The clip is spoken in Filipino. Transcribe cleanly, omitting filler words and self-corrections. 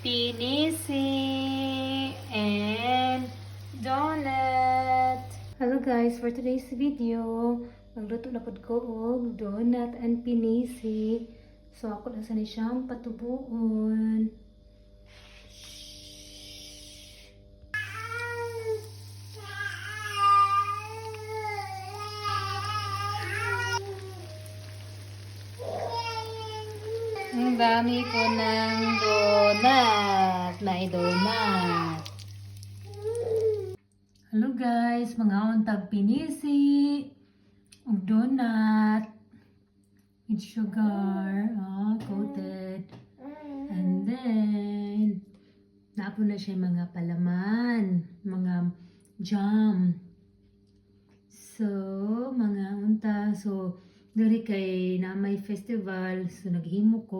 pinisi, and donut. Hello guys, for today's video, magluto na pod ko og donut and pinisi. So ako na sa ni siyang patubuon. Ang dami ko ng donut. Donut. Hello guys, mga untag pinisi. Ang donut. With sugar. Coated. And then, napo na siya mga palaman. Mga jam. So, mga unta. So, dari kay na may festival. So, naghimo ko